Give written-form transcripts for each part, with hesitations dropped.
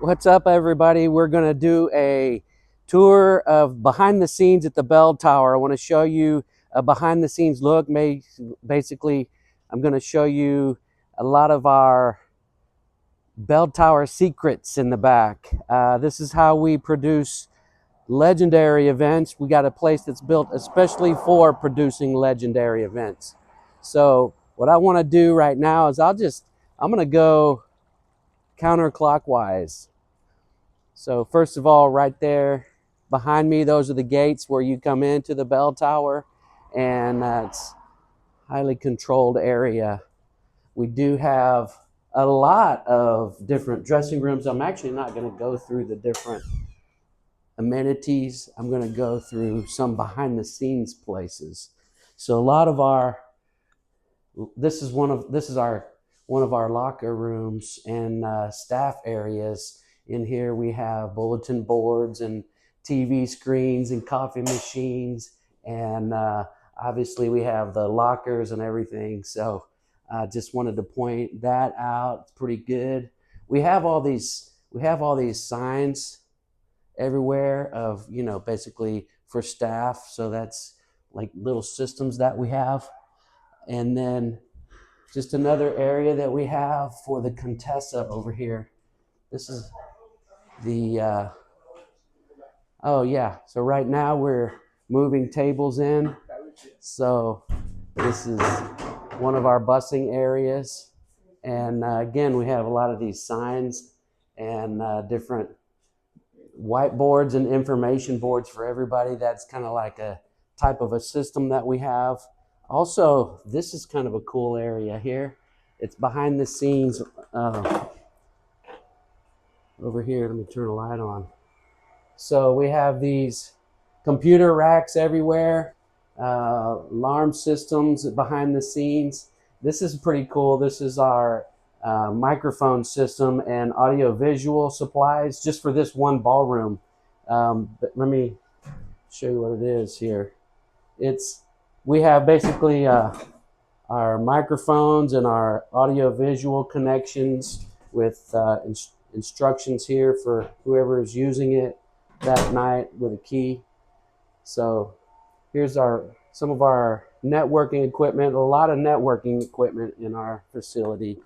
What's up, everybody? We're going to do a tour of behind the scenes at the bell tower. I want to show you a behind the scenes look. Basically, I'm going to show you a lot of our bell tower secrets in the back. This is how we produce legendary events. We got a place that's built especially for producing legendary events. So what I want to do right now is I'm going to go counterclockwise. So first of all, right there behind me, those are the gates where you come into the bell tower, and that's highly controlled area. We do have a lot of different dressing rooms. I'm actually not going to go through the different amenities. I'm going to go through some behind the scenes places. So a lot of our this is our one of our locker rooms and staff areas. In here we have bulletin boards and TV screens and coffee machines, and obviously we have the lockers and everything. So I just wanted to point that out. It's pretty good. We have all these signs everywhere of, basically for staff. So that's like little systems that we have. And then just another area that we have for the Contessa over here. This is the, oh yeah, so right now we're moving tables in. So this is one of our busing areas. And again, we have a lot of these signs and different whiteboards and information boards for everybody. That's kind of like a type of a system that we have. Also, this is kind of a cool area here. It's behind the scenes over here. Let me turn a light on. So we have these computer racks everywhere, alarm systems behind the scenes. This is pretty cool. This is our microphone system and audio visual supplies just for this one ballroom. But let me show you what it is here. We have basically our microphones and our audio visual connections with instructions here for whoever is using it that night with a key. So here's some of our networking equipment, a lot of networking equipment in our facility.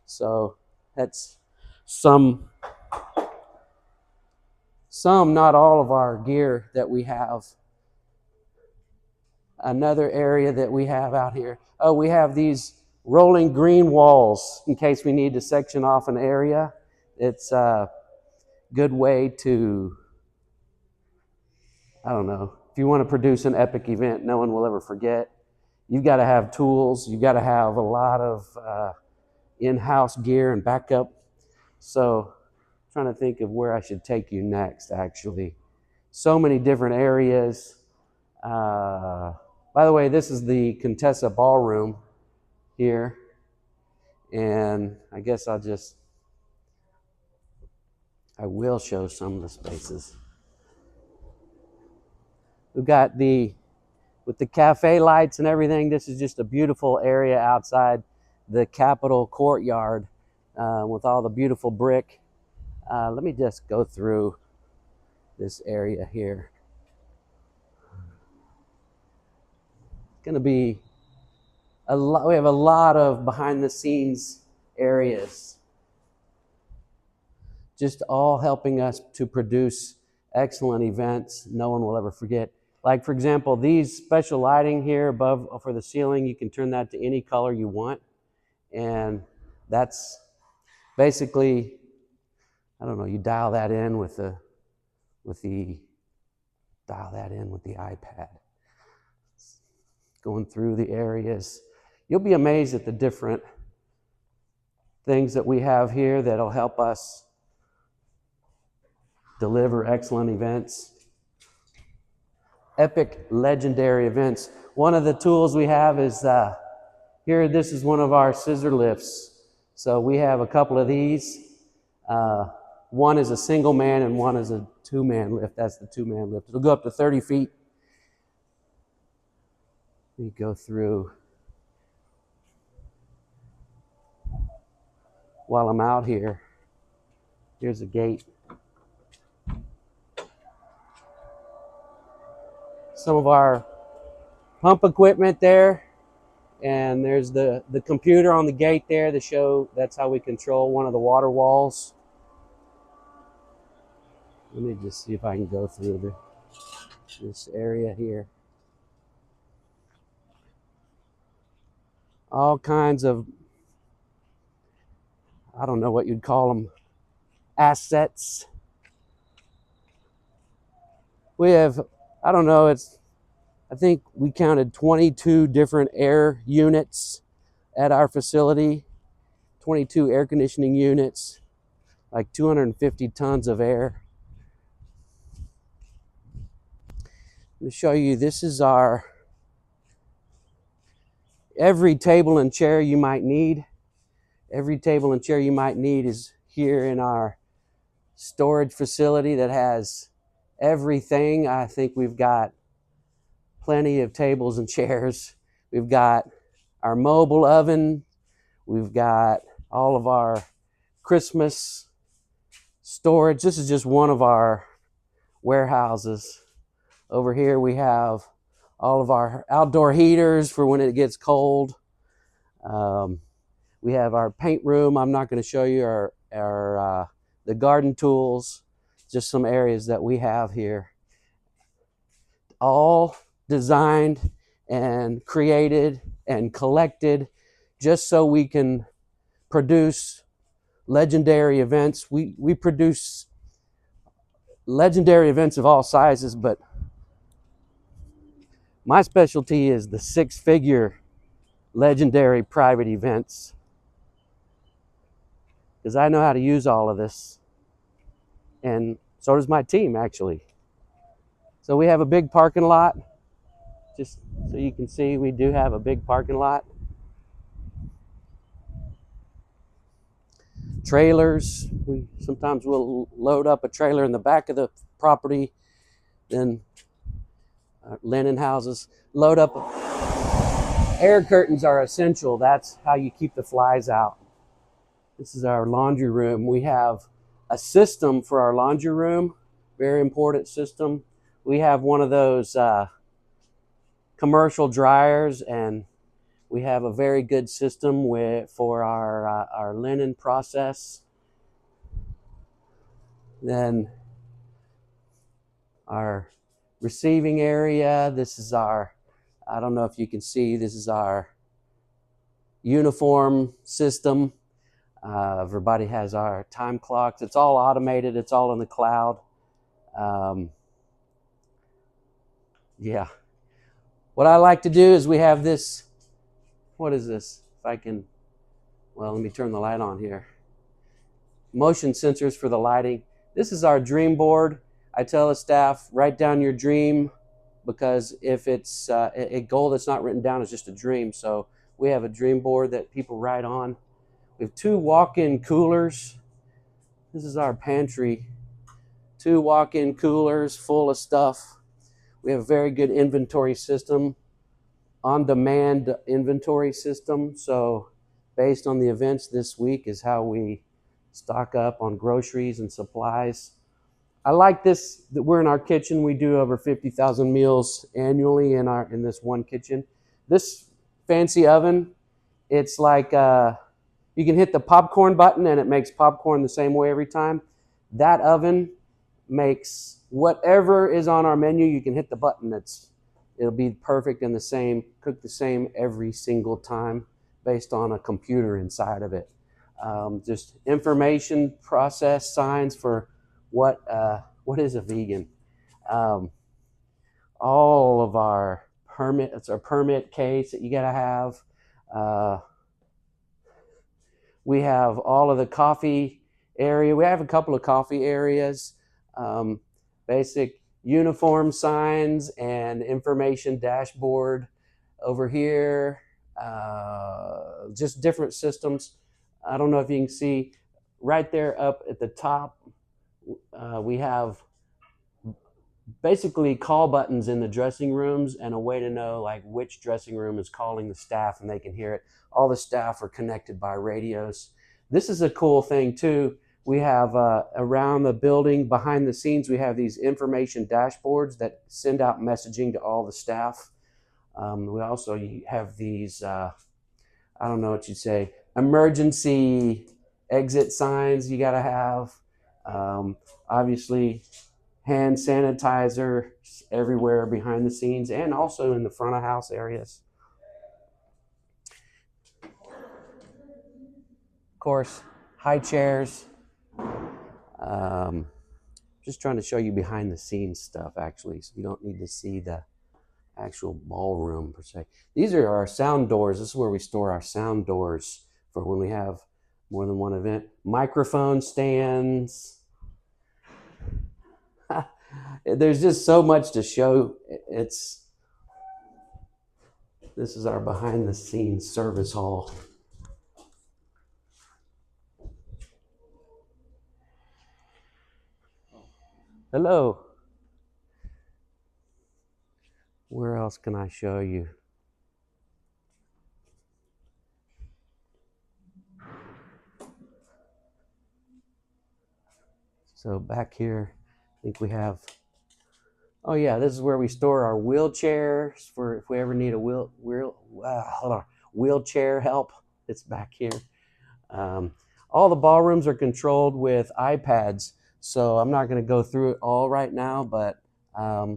So that's some, not all of our gear that we have. Another area that we have out here, we have these rolling green walls in case we need to section off an area. It's a good way to, I don't know, if you want to produce an epic event no one will ever forget, you've got to have tools. You've got to have a lot of in-house gear and backup. So I'm trying to think of where I should take you next, actually. So many different areas. By the way, this is the Contessa Ballroom here. And I guess I will show some of the spaces. We've got with the cafe lights and everything, this is just a beautiful area outside the Capitol courtyard with all the beautiful brick. Let me just go through this area here. It's going to be a lot. We have a lot of behind the scenes areas, just all helping us to produce excellent events no one will ever forget. Like, for example, these special lighting here above for the ceiling, you can turn that to any color you want. And that's basically, I don't know, you dial that in with the iPad. Going through the areas. You'll be amazed at the different things that we have here that'll help us deliver excellent events. Epic, legendary events. One of the tools we have is here, this is one of our scissor lifts. So we have a couple of these. One is a single man and one is a two-man lift. That's the two-man lift. It'll go up to 30 feet. We go through while I'm out here. Here's a gate. Some of our pump equipment there, and there's the computer on the gate there to show that's how we control one of the water walls. Let me just see if I can go through this area here. All kinds of, I don't know what you'd call them, assets. We have, I don't know, I think we counted 22 different air units at our facility, 22 air conditioning units, like 250 tons of air. To show you, this is every table and chair you might need. Every table and chair you might need is here in our storage facility that has everything. I think we've got plenty of tables and chairs. We've got our mobile oven. We've got all of our Christmas storage. This is just one of our warehouses. Over here we have all of our outdoor heaters for when it gets cold. We have our paint room. I'm not going to show you the garden tools, just some areas that we have here. All designed and created and collected just so we can produce legendary events. We produce legendary events of all sizes, but my specialty is the six-figure legendary private events, because I know how to use all of this, and so does my team, actually. So we have a big parking lot. Just so you can see, we do have a big parking lot. Trailers, sometimes we'll load up a trailer in the back of the property, then linen houses, load up. Air curtains are essential. That's how you keep the flies out. This is our laundry room. We have a system for our laundry room, very important system. We have one of those commercial dryers, and we have a very good system for our linen process. Then our receiving area. This is I don't know if you can see, this is our uniform system. Everybody has our time clocks. It's all automated. It's all in the cloud. Yeah. What I like to do is we have this. What is this? If I can, well, let me turn the light on here. Motion sensors for the lighting. This is our dream board. I tell the staff, write down your dream, because if it's a goal that's not written down, it's just a dream. So we have a dream board that people write on. We have 2 walk-in coolers. This is our pantry. 2 walk-in coolers full of stuff. We have a very good inventory system, on-demand inventory system. So based on the events this week is how we stock up on groceries and supplies. I like this, that we're in our kitchen. We do over 50,000 meals annually in this one kitchen. This fancy oven, it's like you can hit the popcorn button and it makes popcorn the same way every time. That oven makes whatever is on our menu, you can hit the button. It'll be perfect and cook the same every single time based on a computer inside of it. Just information process signs for what is a vegan. All of our permits, our permit case that you gotta have. We have all of the coffee area. We have a couple of coffee areas, basic uniform signs and information dashboard over here. Just different systems. I don't know if you can see right there up at the top. We have basically call buttons in the dressing rooms and a way to know like which dressing room is calling the staff, and they can hear it. All the staff are connected by radios. This is a cool thing too. We have around the building, behind the scenes, we have these information dashboards that send out messaging to all the staff. We also have these, I don't know what you'd say, emergency exit signs you got to have. Obviously, hand sanitizer everywhere behind the scenes and also in the front of house areas. Of course, high chairs. Just trying to show you behind the scenes stuff, actually, so you don't need to see the actual ballroom per se. These are our sound doors. This is where we store our sound doors for when we have more than one event. Microphone stands. There's just so much to show. This is our behind the scenes service hall. Hello. Where else can I show you? So back here, I think we have, oh yeah, this is where we store our wheelchairs for if we ever need a wheelchair help. It's back here. All the ballrooms are controlled with iPads, so I'm not going to go through it all right now, but let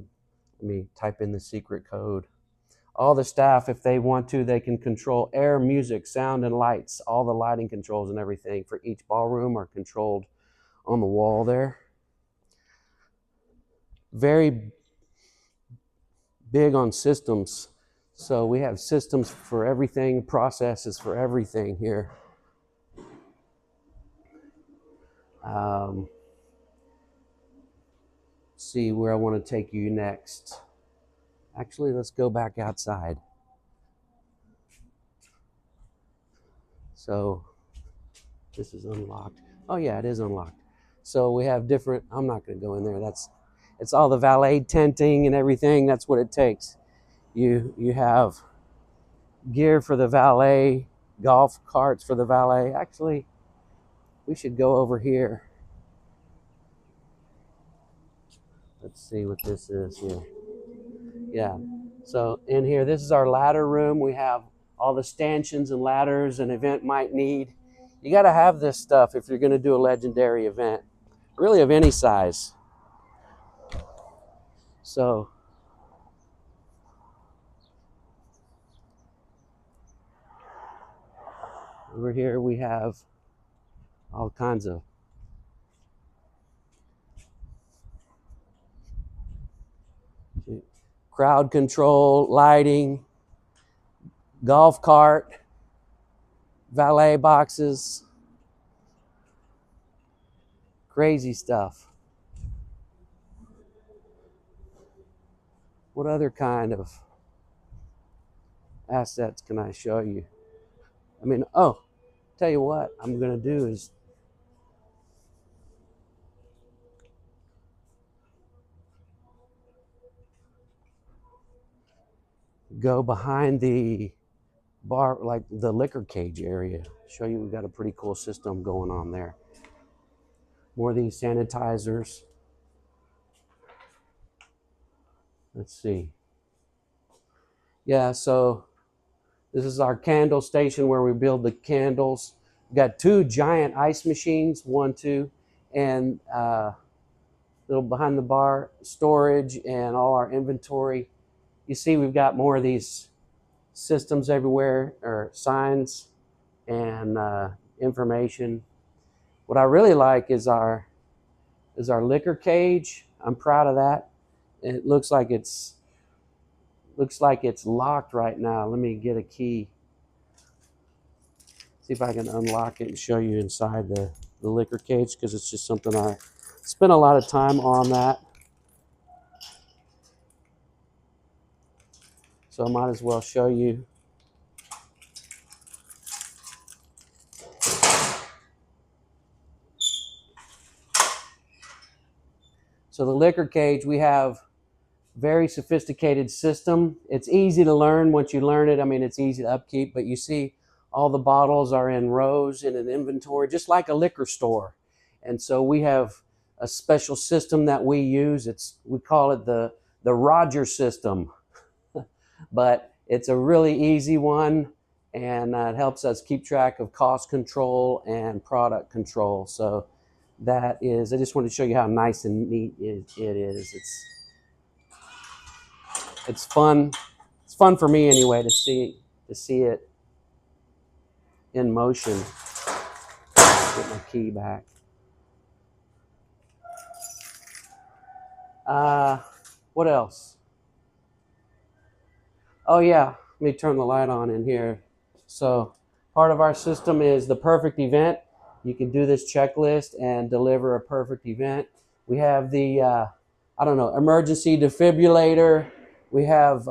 me type in the secret code. All the staff, if they want to, they can control air, music, sound, and lights. All the lighting controls and everything for each ballroom are controlled on the wall there. Very big on systems. So we have systems for everything, processes for everything here. See where I want to take you next. Actually, let's go back outside. So this is unlocked. Oh yeah, it is unlocked. So we have different, I'm not going to go in there. It's all the valet tenting and everything. That's what it takes. You have gear for the valet, golf carts for the valet. Actually, we should go over here. Let's see what this is here. Yeah. So in here, this is our ladder room. We have all the stanchions and ladders an event might need. You got to have this stuff if you're going to do a legendary event, really of any size. So over here we have all kinds of crowd control, lighting, golf cart, valet boxes, crazy stuff. What other kind of assets can I show you? I mean, tell you what I'm going to do is go behind the bar, like the liquor cage area. Show you we've got a pretty cool system going on there. More of these sanitizers. Let's see. Yeah, so this is our candle station where we build the candles. We've got 2 giant ice machines, 1, 2, and little behind the bar storage and all our inventory. You see we've got more of these systems everywhere, or signs and information. What I really like is our liquor cage. I'm proud of that. It looks like it's locked right now. Let me get a key. See if I can unlock it and show you inside the liquor cage, because it's just something I spent a lot of time on that. So I might as well show you. So the liquor cage, we have very sophisticated system. It's easy to learn once you learn it. I mean, it's easy to upkeep, but you see all the bottles are in rows in an inventory, just like a liquor store. And so we have a special system that we use. We call it the Roger system, but it's a really easy one, and it helps us keep track of cost control and product control. So that is, I just wanted to show you how nice and neat it is. It's fun. It's fun for me anyway to see it in motion. Get my key back. What else? Oh yeah, let me turn the light on in here. So part of our system is the perfect event. You can do this checklist and deliver a perfect event. We have the, emergency defibrillator. We have,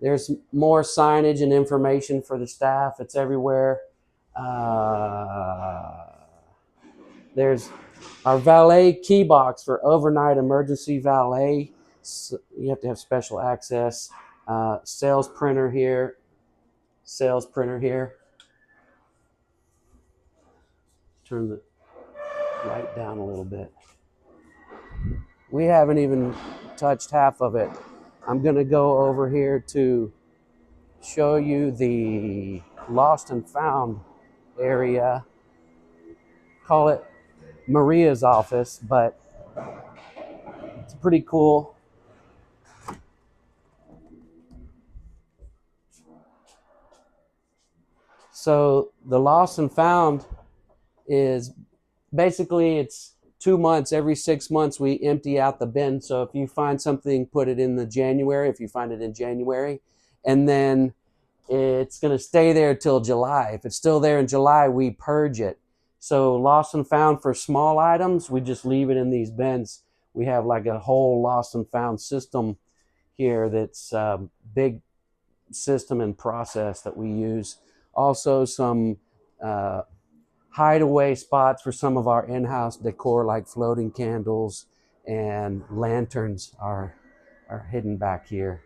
there's more signage and information for the staff. It's everywhere. There's our valet key box for overnight emergency valet. So you have to have special access. Sales printer here. Turn the light down a little bit. We haven't even touched half of it. I'm going to go over here to show you the lost and found area. Call it Maria's office, but it's pretty cool. So the lost and found is basically, it's 2 months. Every 6 months we empty out the bin. So if you find something, put it in the January, if you find it in January, and then it's going to stay there till July. If it's still there in July, we purge it. So lost and found for small items, we just leave it in these bins. We have like a whole lost and found system here that's a big system and process that we use. Also some hideaway spots for some of our in-house decor, like floating candles and lanterns are hidden back here.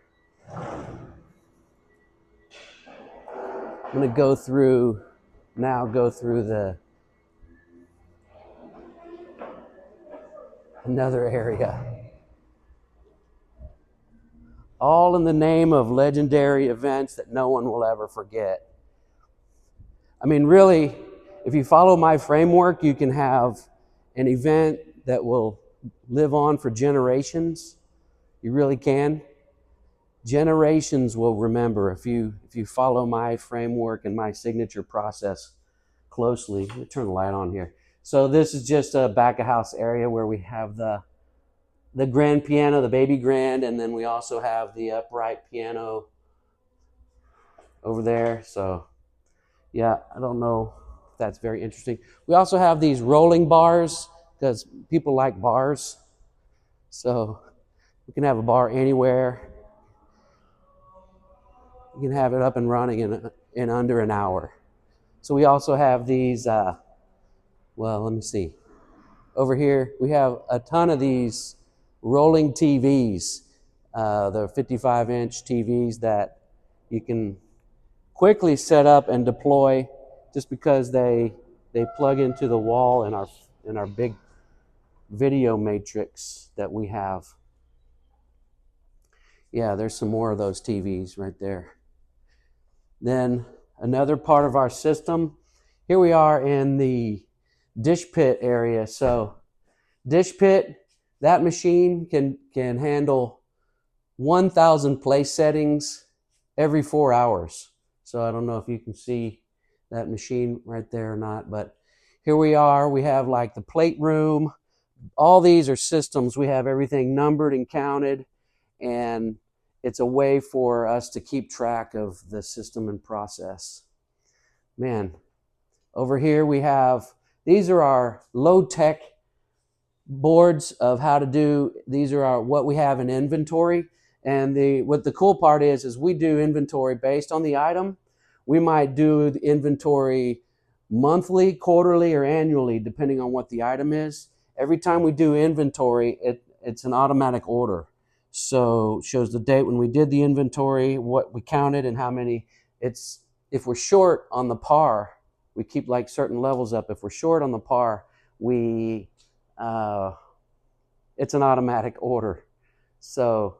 I'm going to go through another area. All in the name of legendary events that no one will ever forget. I mean, really, if you follow my framework, you can have an event that will live on for generations. You really can. Generations will remember if you follow my framework and my signature process closely. Let me turn the light on here. So this is just a back of house area where we have the grand piano, the baby grand, and then we also have the upright piano over there. So yeah, I don't know if that's very interesting. We also have these rolling bars because people like bars. So we can have a bar anywhere. You can have it up and running in under an hour. So we also have these, let me see. Over here, we have a ton of these rolling TVs. They're 55-inch TVs that you can quickly set up and deploy just because they plug into the wall in our big video matrix that we have. Yeah, there's some more of those TVs right there. Then another part of our system, here we are in the dish pit area. So dish pit, that machine can handle 1,000 place settings every 4 hours. So I don't know if you can see that machine right there or not, but here we are. We have like the plate room. All these are systems. We have everything numbered and counted, and it's a way for us to keep track of the system and process. Man, over here we have, these are our low-tech boards of how to do, these are what we have in inventory. And what the cool part is we do inventory based on the item. We might do the inventory monthly, quarterly, or annually, depending on what the item is. Every time we do inventory, it's an automatic order. So it shows the date when we did the inventory, what we counted, and how many. If we're short on the par, we keep like certain levels up. If we're short on the par, we it's an automatic order. So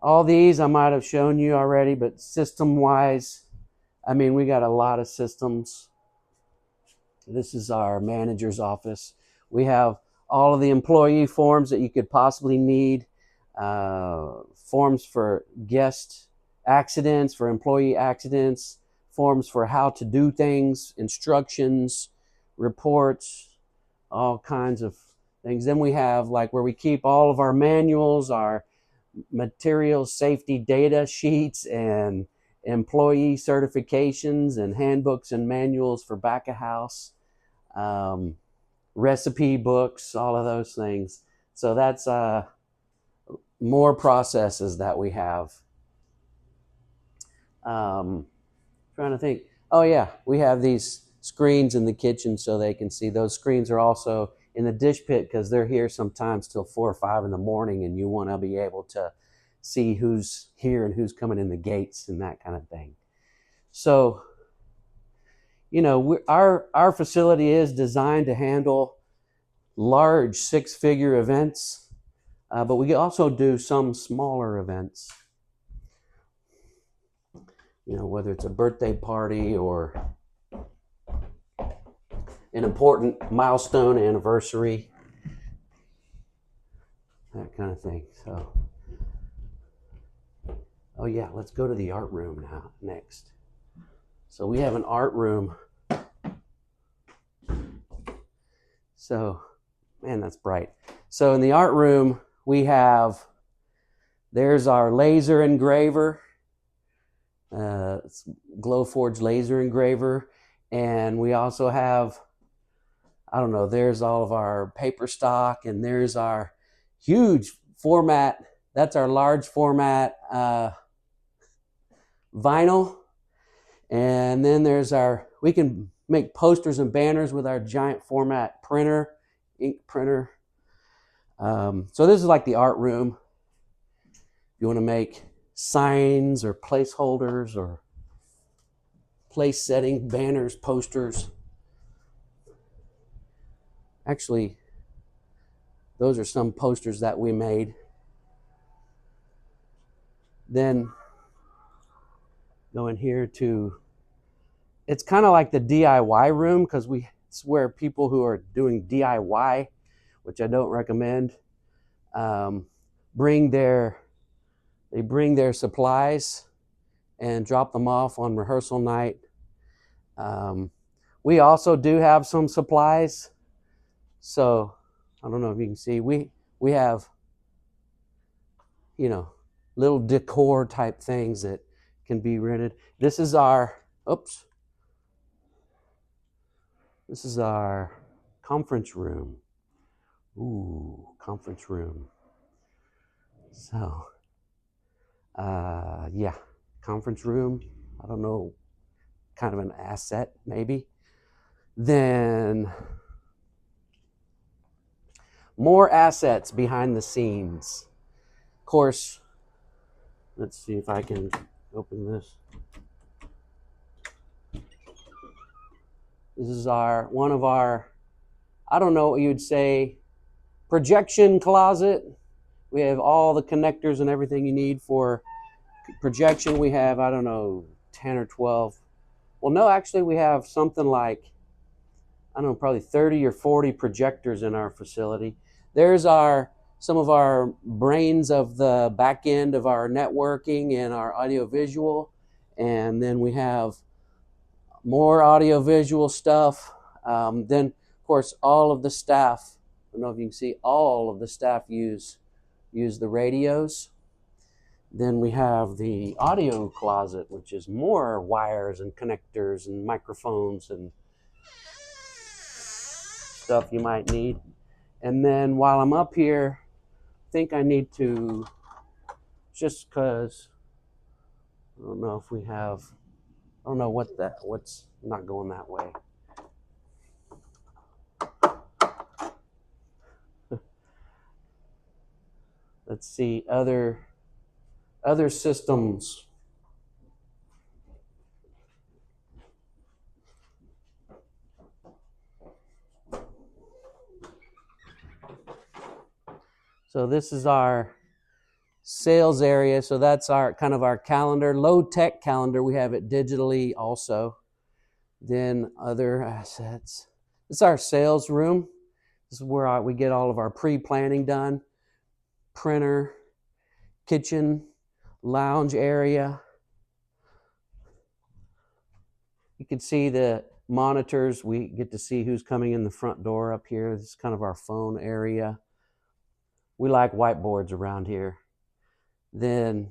all these I might have shown you already, but system-wise, I mean, we got a lot of systems. This is our manager's office. We have all of the employee forms that you could possibly need, forms for guest accidents, for employee accidents, forms for how to do things, instructions, reports, all kinds of things. Then we have like where we keep all of our manuals, our material safety data sheets, and employee certifications and handbooks and manuals for back of house, recipe books, all of those things. So that's more processes that we have. Trying to think. Oh yeah, we have these screens in the kitchen so they can see. Those screens are also in the dish pit because they're here sometimes till 4 or 5 in the morning, and you want to be able to see who's here and who's coming in the gates and that kind of thing. So, you know, our facility is designed to handle large 6-figure events, but we also do some smaller events. You know, whether it's a birthday party or an important milestone anniversary, that kind of thing. So, oh yeah, let's go to the art room now next. So we have an art room. So, man, that's bright. So in the art room, we have, there's our laser engraver, Glowforge laser engraver. And we also have, I don't know, there's all of our paper stock, and there's our huge format. That's our large format vinyl. And then there's our, we can make posters and banners with our giant format printer, ink printer. So this is like the art room. You want to make signs or placeholders or place setting, banners, posters. Actually, those are some posters that we made. Then go in here to, it's kind of like the DIY room because it's where people who are doing DIY, which I don't recommend, bring their supplies and drop them off on rehearsal night. We also do have some supplies. So I don't know if you can see, we have, you know, little decor type things that can be rented. This is our, this is our conference room. Ooh, conference room. So, yeah, conference room. I don't know, kind of an asset maybe. Then more assets behind the scenes. Of course, let's see if I can open this. This is one of our, I don't know what you'd say, projection closet. We have all the connectors and everything you need for projection. We have, I don't know, 10 or 12. Well, no, actually we have something like, I don't know, probably 30 or 40 projectors in our facility. There's some of our brains of the back end of our networking and our audiovisual. And then we have more audiovisual stuff. Then, of course, all of the staff, I don't know if you can see, all of the staff use the radios. Then we have the audio closet, which is more wires and connectors and microphones and stuff you might need. And then while I'm up here, I think I need to, just because I don't know if we have, I don't know what's not going that way. Let's see, other systems. So this is our sales area. So that's our kind of our calendar, low tech calendar. We have it digitally also. Then other assets. This is our sales room. This is where we get all of our pre-planning done. Printer, kitchen, lounge area. You can see the monitors. We get to see who's coming in the front door up here. This is kind of our phone area. We like whiteboards around here. Then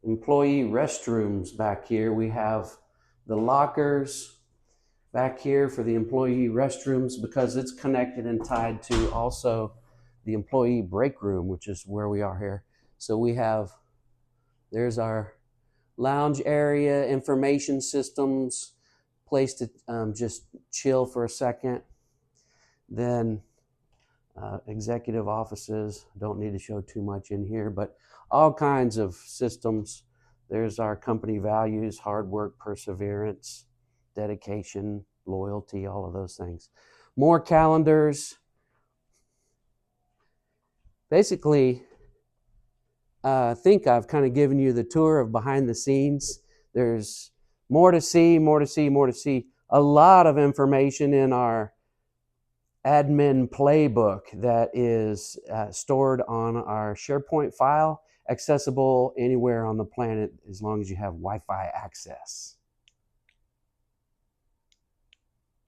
employee restrooms back here. We have the lockers back here for the employee restrooms because it's connected and tied to also the employee break room, which is where we are here. So we have, there's our lounge area, information systems, place to just chill for a second. Then executive offices, don't need to show too much in here, but all kinds of systems. There's our company values, hard work, perseverance, dedication, loyalty, all of those things. More calendars. Basically, I think I've kind of given you the tour of behind the scenes. There's more to see, more to see, more to see. A lot of information in our admin playbook that is stored on our SharePoint file, accessible anywhere on the planet as long as you have Wi-Fi access.